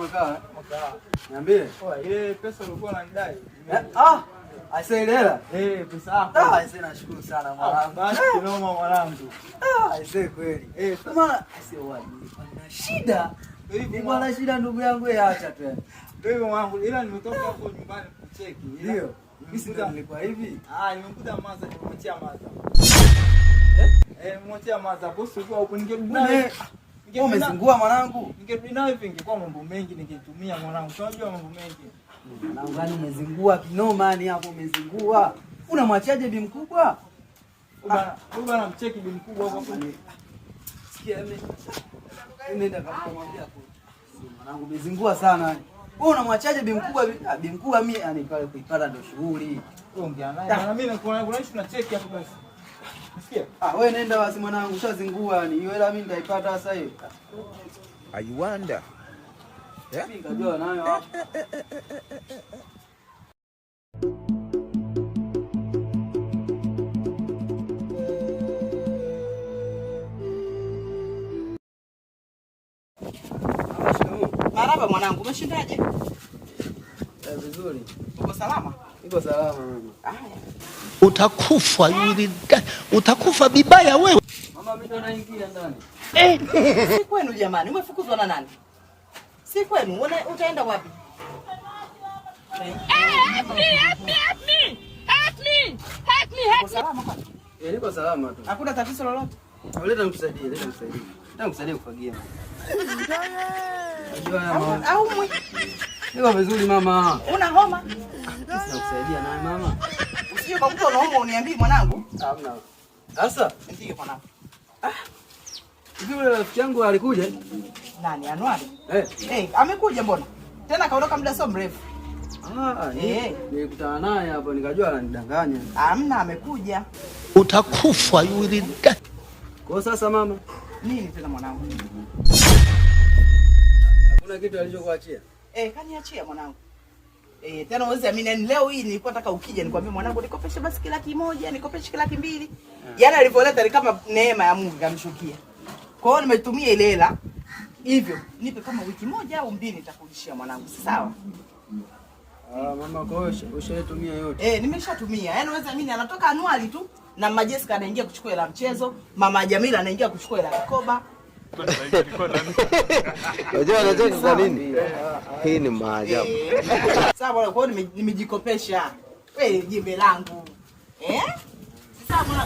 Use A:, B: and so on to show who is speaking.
A: umekaa? Niambie.
B: Ile pesa ulikuwa unanidai.
A: Aisee
B: pesa yako.
A: Aisee nashukuru sana mwanangu.
B: Basi kinoma mwanangu.
A: Aisee kweli. Kama aisee waje. Pana shida. Hivi bwana shida ndugu yangu acha tu.
B: Ndio mwanangu, ila nimetoka hapo nyumbani kucheki.
A: Ndio. Mimi ndio nilikuwa hivi.
B: Nimekuta maza nimemwachia maza. Nimemwachia maza bosi kwa huko ningerudi.
A: Umezingua mwanangu.
B: Ningerudi nawe hivi ingekuwa mambo mengi ningetumia mwanangu. Unajua mambo mengi.
A: Mwanangu gani umezingua kinoma ni hapo umezingua. Unamwachaje bi mkubwa?
B: Bwana mcheki bi mkubwa huko hapo.
A: Sikia mimi. Nenda kumwambia hapo. Mwanangu umezingua sana. Wewe unamwachaje bi mkubwa? Bi mkubwa mimi anipale kuipata ndio shughuli.
B: Ongea naye. Na mimi kuna issue na cheki hapo basi. Sikia?
A: Wewe nenda basi mwanangu ushazingua ni. Hiyo hela mimi nitaipata sasa hiyo.
C: I wonder.
A: Mimi kajua nayo hapo.
D: Marhaba mwanangu, umeshindaje?
A: Vizuri.
D: Uko salama?
A: Niko salama mama.
C: Utakufa yule. Utakufa vibaya wewe.
A: Mama mimi ndo naingia ndani.
D: Si kwenu jamani, umefukuzwa na nani? Si kwenu, utaenda wapi?
E: Help me!
D: Uko salama kwani?
A: Niko salama tu.
D: Hakuna tatizo lolote?
A: Leta nikusaidie. Nataka nikusaidie kufagia.
D: Au mwi?
A: Niko vizuri mama.
D: Una homa?
A: Sina kusaidia naye mama.
D: Usije ukakuta unaomba uniambie mwanangu.
A: Hamna. Sasa
D: Ndiyo mwanangu.
A: hivi yule rafiki yangu alikuja?
D: Nani Anwari? Amekuja mbona? Tena kaondoka muda sio mrefu.
A: Nilikutana naye hapo nikajua ananidanganya.
D: Hamna, amekuja.
C: Utakufa yule.
A: Kwa sasa mama,
D: Nini tena mwanangu?
A: hakuna kitu alichokuachia?
D: Kaniachia mwanangu. Tena uweze amini leo hii nilikuwa nataka ukija nikwambie mwanangu nikopeshe basi kila moja, nikopeshe kila 2. Yaani alivyoleta ni kama neema ya Mungu kamshukia. Kwa hiyo nimetumia ile hela. Hivyo, nipe kama wiki moja au 2 nitakurudishia mwanangu. Si sawa?
A: Mama kwa hiyo ushatumia yote?
D: Nimeshatumia. Yaani uweze amini anatoka Anuari tu na Mama Jessica anaingia kuchukua hela mchezo, Mama Jamila anaingia kuchukua hela mikoba.
C: Unajua anacheka kwa nini? Hii ni maajabu.
D: Sawa bwana, kwa hiyo nimejikopesha. Wewe jembe langu. Sawa bwana.